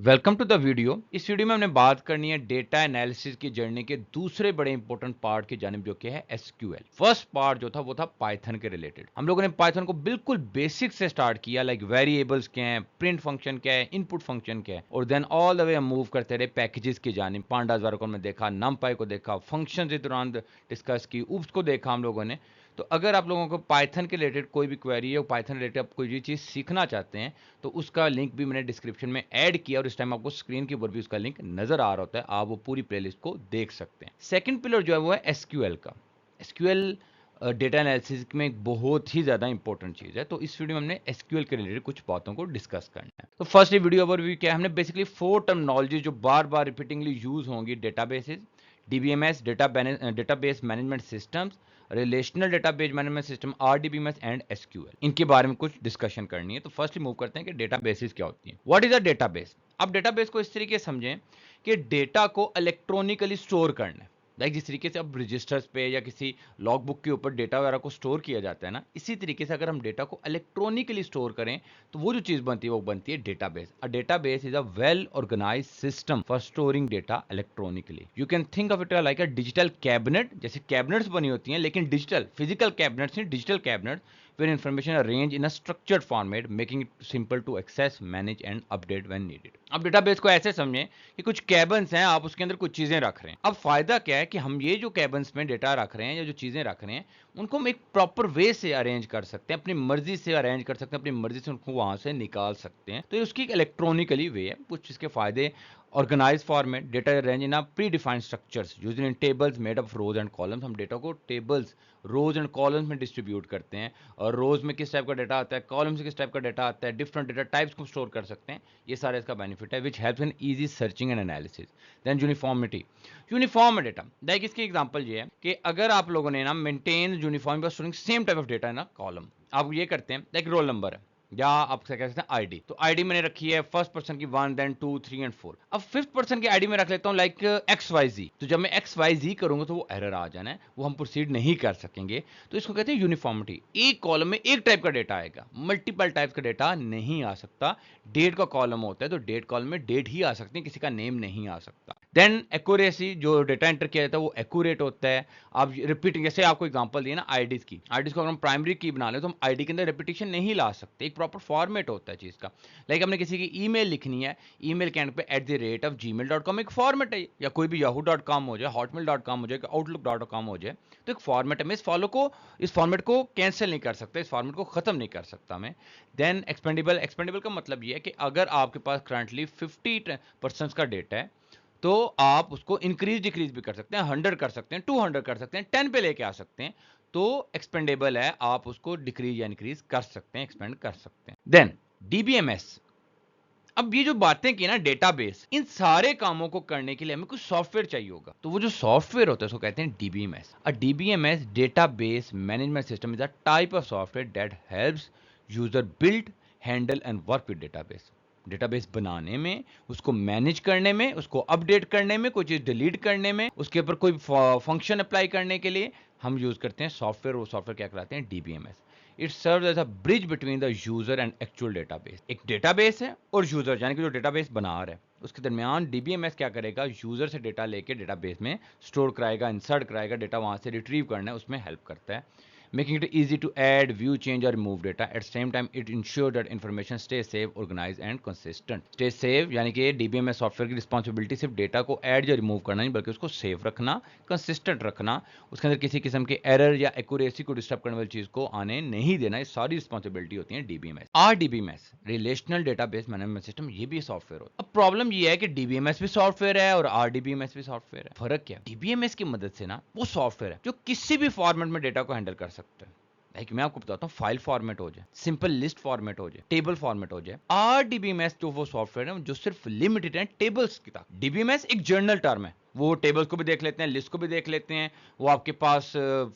Welcome to the video. इस video में हमने बात करनी है डेटा एनालिसिस की जर्नी के दूसरे बड़े इंपॉर्टेंट पार्ट की जानिब जो कि है एसक्यूएल। फर्स्ट पार्ट जो था वो था पाइथन के रिलेटेड। हम लोगों ने पाइथन को बिल्कुल बेसिक से स्टार्ट किया, लाइक वेरिएबल्स क्या है, प्रिंट फंक्शन क्या है, इनपुट फंक्शन क्या है, और देन ऑल द वे हम मूव करते रहे पैकेजेस की जानिब। पांडास वर्कन में देखा, नमपाई को देखा, फंक्शन के दौरान डिस्कस की, उप्स को देखा हम लोगों ने। तो अगर आप लोगों को पाइथन के रिलेटेड कोई भी क्वेरी है और पाइथन रिलेटेड आप कोई भी चीज़ सीखना चाहते हैं तो उसका लिंक भी मैंने डिस्क्रिप्शन में ऐड किया, और इस टाइम आपको स्क्रीन के ऊपर भी उसका लिंक नजर आ रहा होता है, आप वो पूरी प्लेलिस्ट को देख सकते हैं। सेकंड पिलर जो है वो है एसक्यूएल का। एसक्यूएल डेटा एनालिसिस में एक बहुत ही ज़्यादा इंपॉर्टेंट चीज़ है, तो इस वीडियो में हमने एसक्यूएल के रिलेटेड कुछ बातों को डिस्कस करना है। तो फर्स्ट वीडियो ओवरव्यू क्या है, हमने बेसिकली 4 टर्मिनोलॉजी जो बार बार रिपीटिंगली यूज होंगी, databases, DBMS, database management systems, relational database management system, RDBMS and SQL, इनके बारे में कुछ डिस्कशन करनी है। तो फर्स्टली मूव करते हैं कि डेटाबेसेस क्या होती है। What is a database? अब डेटाबेस को इस तरीके से समझें कि डेटा को इलेक्ट्रॉनिकली स्टोर करना है। लाइक जिस तरीके से अब रजिस्टर्स पे या किसी लॉग बुक के ऊपर डेटा वगैरह को स्टोर किया जाता है ना, इसी तरीके से अगर हम डेटा को इलेक्ट्रॉनिकली स्टोर करें तो वो जो चीज बनती है वो बनती है database. A database is a well organise system for storing data electronically. You can think of it like a digital cabinet, जैसे कैबिनेट्स बनी होती हैं लेकिन डिजिटल, फिजिकल कैबिनेट्स नहीं, digital cabinet where information are arranged in a structured format, making it simple to access, manage and update when needed. अब database को ऐसे समझें कि कुछ कैबन्स हैं, आप उसके अंदर कुछ चीजें रख रहे हैं। अब फायदा क्या है कि हम ये जो कैबन्स में डेटा रख रहे हैं या जो चीजें रख रहे हैं उनको हम एक प्रॉपर वे से अरेंज कर सकते हैं, अपनी मर्जी से अरेंज कर सकते हैं, अपनी मर्जी से उनको वहां से निकाल सकते हैं। तो ये उसकी इलेक्ट्रॉनिकली वे है। कुछ इसके फायदे: organized format, data arranged in a predefined structures using in tables made up of rows and columns। हम डेटा को टेबल्स, रोज एंड कॉलम्स में डिस्ट्रीब्यूट करते हैं, और रोज में किस टाइप का डेटा आता है, कॉलम से किस टाइप का डेटा आता है, डिफरेंट डेटा टाइप्स को स्टोर कर सकते हैं। ये सारा इसका बेनिफिट है, which helps in easy searching and analysis. Then uniformity, uniform data, like इसकी एग्जांपल ये है कि अगर आप लोगों ने ना maintain uniform storing same type of data है ना कॉलम, आप ये करते हैं, लाइक रोल नंबर है या आप क्या कहते हैं आईडी, तो आईडी मैंने रखी है फर्स्ट पर्सन की 1, देन 2, 3 एंड 4। अब फिफ्थ पर्सन की आईडी में रख लेता हूं लाइक एक्स वाई जी, तो जब मैं एक्स वाई जी करूंगा तो वो एरर आ जाना है, वो हम प्रोसीड नहीं कर सकेंगे। तो इसको कहते हैं यूनिफॉर्मिटी। एक कॉलम में एक टाइप का डेटा आएगा, मल्टीपल टाइप का डेटा नहीं आ सकता। डेट का कॉलम होता है तो डेट कॉलम में डेट ही आ सकती है, किसी का नेम नहीं आ सकता। देन एक्यूरेसी, जो डेटा एंटर किया जाता है वो एक्यूरेट होता है। आप रिपीटिंग, जैसे आपको एग्जांपल दिया ना आईडीज की, आईडीज को अगर हम प्राइमरी की बना ले तो हम आईडी के अंदर रिपीटिशन नहीं ला सकते, एक प्रॉपर फॉर्मेट होता है चीज का। लाइक हमने किसी की ईमेल लिखनी है, ईमेल के एंड पे @gmail.com एक फॉर्मेट है, या कोई भी yahoo.com हो जाए, hotmail.com हो जाए, outlook.com हो जाए, तो एक फॉर्मेट है। मैं इस फॉर्मेट को कैंसिल नहीं कर सकता, इस फॉर्मेट को खत्म नहीं कर सकता मैं। देन एक्सपेंडेबल, एक्सपेंडेबल का मतलब ये है कि अगर आपके पास करंटली 50% का डेटा है तो आप उसको इंक्रीज डिक्रीज भी कर सकते हैं, 100 कर सकते हैं, 200 कर सकते हैं, 10 पे लेके आ सकते हैं। तो एक्सपेंडेबल है, आप उसको डिक्रीज या इंक्रीज कर सकते हैं, एक्सपेंड कर सकते हैं। Then DBMS. अब ये जो बातें की ना डेटाबेस, इन सारे कामों को करने के लिए हमें कुछ सॉफ्टवेयर चाहिए होगा, तो वो जो सॉफ्टवेयर होता है उसको कहते हैं DBMS. A DBMS, database management system, is a type of software that helps user build, handle and work with database. Database बनाने में, उसको मैनेज करने में, उसको अपडेट करने में, कोई चीज डिलीट करने में, उसके ऊपर कोई फंक्शन अप्लाई करने के लिए हम यूज करते हैं सॉफ्टवेयर। वो सॉफ्टवेयर क्या कहलाते हैं? DBMS. It serve as a bridge between the user and actual database. एक डेटाबेस है और यूजर, यानी कि जो डेटाबेस बना रहा है उसके दरमियान डीबीएमएस क्या करेगा? यूजर से डेटा लेके डेटाबेस में स्टोर कराएगा, इंसर्ट कराएगा, डेटा वहां से रिट्रीव करना है, उसमें हेल्प करता है। Making it easy to add, view, change or remove data. At the same time, it ensures that information stays safe, organized and consistent. Stay safe यानी कि DBMS सॉफ्टवेयर की रिस्पॉन्सिबिलिटी सिर्फ डेटा को ऐड या remove करना नहीं, बल्कि उसको सेफ रखना, कंसिस्टेंट रखना, उसके अंदर किसी किस्म के एरर या एक्यूरेसी को डिस्टर्ब करने वाली चीज को आने नहीं देना। ये सारी रिस्पॉन्सिबिलिटी होती है DBMS. RDBMS, relational database management system, ये भी सॉफ्टवेयर होता है। अब प्रॉब्लम ये है कि डीबीएमएस भी सॉफ्टवेयर है और आरडीबीएमएस भी सॉफ्टवेयर है। फर्क क्या है? डीबीएमएस की मदद से ना वो सॉफ्टवेयर है जो किसी भी फॉर्मेट में डेटा को हैंडल कर सकता है। लाइक मैं आपको बताता हूँ, फाइल फॉर्मेट हो जाए, सिंपल लिस्ट फॉर्मेट हो जाए, टेबल फॉर्मेट हो जाए। आरडीबीएमएस जो वो सॉफ्टवेयर है जो सिर्फ लिमिटेड है टेबल्स की तक। डीबीएमएस एक जर्नल टर्म है, वो टेबल्स को भी देख लेते हैं, लिस्ट को भी देख लेते हैं, वो आपके पास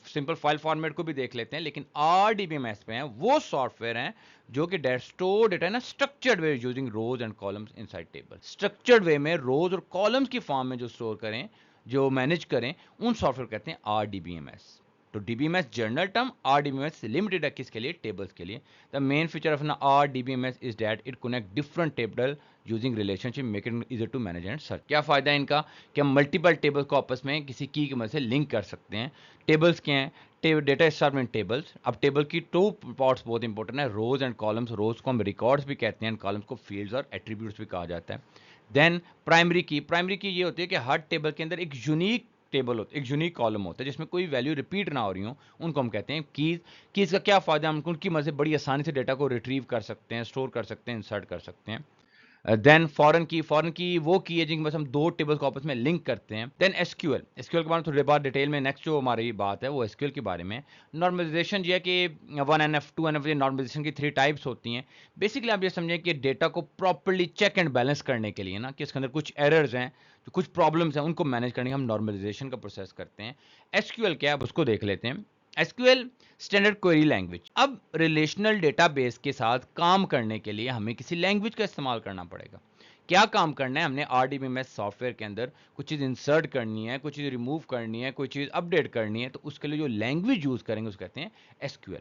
सिंपल फाइल फॉर्मेट को भी देख लेते हैं। लेकिन आरडीबीएमएस पे है वो सॉफ्टवेयर है जो कि स्टोर डेटा है ना structured way using rows and columns inside table. Structured way में रोज और कॉलम्स की फॉर्म में जो स्टोर करें, जो मैनेज करें, उन सॉफ्टवेयर कहते हैं आरडीबीएमएस। तो DBMS general term, RDBMS limited है किसके लिए? टेबल्स के लिए। The main feature of an RDBMS is that it connect different table using relationship make it easy to manage and search. क्या फायदा है इनका कि हम मल्टीपल टेबल्स को आपस में किसी की मदद से लिंक कर सकते हैं। टेबल्स क्या हैं? Data structure tables. अब टेबल की टू पार्ट्स बहुत इंपॉर्टेंट है, रोज एंड कॉलम्स। रोज को हम रिकॉर्ड्स भी कहते हैं, कॉलम्स को फील्ड्स और एट्रीब्यूट्स भी कहा जाता है। देन प्राइमरी की ये होती है कि हर टेबल के अंदर एक यूनिक टेबल होता है, एक यूनिक कॉलम होता है जिसमें कोई वैल्यू रिपीट ना हो रही हो, उनको हम कहते हैं कीज। कीज का क्या फायदा, हम उनकी मदद से बड़ी आसानी से डेटा को रिट्रीव कर सकते हैं, स्टोर कर सकते हैं, इंसर्ट कर सकते हैं। देन फॉरेन की वो की है जिनकी बस हम दो टेबल्स को आपस में लिंक करते हैं। देन एसक्यूएल के बारे में थोड़ी बात डिटेल में, नेक्स्ट जो हमारी बात है वो एसक्यूएल के बारे में। नॉर्मलाइजेशन ये है कि 1NF 2NF, ये नॉर्मलाइजेशन की 3 टाइप्स होती हैं। बेसिकली आप ये समझें कि डेटा को प्रॉपर्ली चेक एंड बैलेंस करने के लिए ना, कि इसके अंदर कुछ एरर्स हैं, जो कुछ प्रॉब्लम्स हैं, उनको मैनेज करने के हम नॉर्मलाइजेशन का प्रोसेस करते हैं। एसक्यूएल क्या है, अब उसको देख लेते हैं। SQL standard query language. अब रिलेशनल डेटाबेस के साथ काम करने के लिए हमें किसी लैंग्वेज का इस्तेमाल करना पड़ेगा। क्या काम करना है, हमने RDBMS सॉफ्टवेयर के अंदर कुछ चीज़ इंसर्ट करनी है, कुछ चीज़ रिमूव करनी है, कोई चीज़ अपडेट करनी है, तो उसके लिए जो लैंग्वेज यूज़ करेंगे उसको कहते हैं SQL.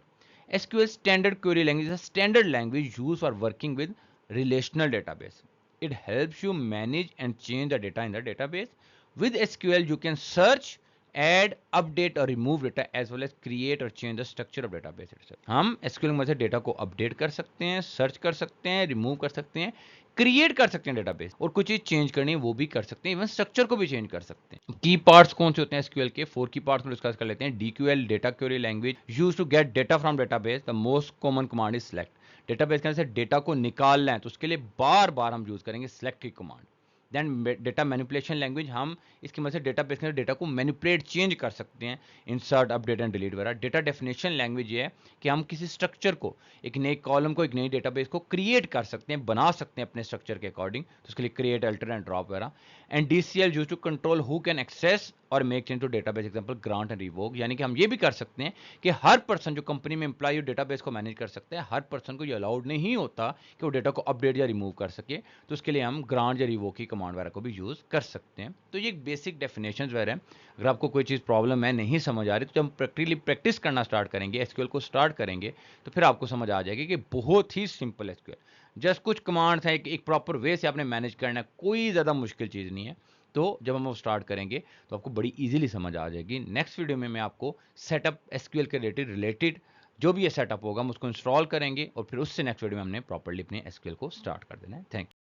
SQL standard query language है, standard language use for working with relational database. It helps you manage and change the data in the database. With SQL, you can search, add, update or remove data as well as create or change the structure of database itself. हम SQL में से data को update कर सकते हैं, search कर सकते हैं, रिमूव कर सकते हैं, क्रिएट कर सकते हैं डेटाबेस, और कुछ चीज चेंज करनी है वो भी कर सकते हैं, इवन स्ट्रक्चर को भी चेंज कर सकते हैं। की पार्ट्स कौन से होते हैं एसक्यूएल के? 4 की पार्ट्स में डिस्कस कर लेते हैं। DQL, data query language, use to get data from database. The most common command is select. Database के अंदर से डेटा को निकालना है तो उसके लिए बार बार हम यूज करेंगे सेलेक्ट की command. Then data manipulation language, हम इसकी मदद से डेटाबेस के अंदर डेटा को मैनिपुलेट, चेंज कर सकते हैं, इंसर्ट, अपडेट एंड डिलीट वगैरह। डेटा डेफिनेशन लैंग्वेज ये है कि हम किसी स्ट्रक्चर को, एक नए कॉलम को, एक नई डेटाबेस को क्रिएट कर सकते हैं, बना सकते हैं अपने स्ट्रक्चर के अकॉर्डिंग, तो उसके लिए क्रिएट, अल्टर एंड ड्रॉप वगैरह। And DCL use to control who can access और make change to database, example grant and revoke. यानी कि हम ये भी कर सकते हैं कि हर पर्सन जो कंपनी में एम्प्लॉय डेटाबेस को मैनेज कर सकते हैं, हर पर्सन को ये अलाउड नहीं होता कि वो डेटा को अपडेट या रिमूव कर सके, तो उसके लिए हम ग्रांट या रिवोक की कमांड वगैरह को भी यूज कर सकते हैं। तो ये बेसिक डेफिनेशन वगैरह है। अगर आपको कोई चीज़ प्रॉब्लम है, नहीं समझ आ रही, तो जब हम प्रैक्टिकली प्रैक्टिस करना स्टार्ट करेंगे, एसक्यूएल को स्टार्ट करेंगे, तो फिर आपको समझ आ जाएगी कि बहुत ही सिंपल एसक्यूएल, जस्ट कुछ कमांड्स हैं, एक प्रॉपर वे से आपने मैनेज करना है, कोई ज़्यादा मुश्किल चीज़ नहीं है। तो जब हम वो स्टार्ट करेंगे तो आपको बड़ी इजीली समझ आ जाएगी। नेक्स्ट वीडियो में मैं आपको सेटअप एसक्यूएल के रिलेटेड जो भी ये सेटअप होगा हम उसको इंस्टॉल करेंगे, और फिर उससे नेक्स्ट वीडियो में हमने प्रॉपर्ली अपने एसक्यूएल को स्टार्ट कर देना है। Thank you.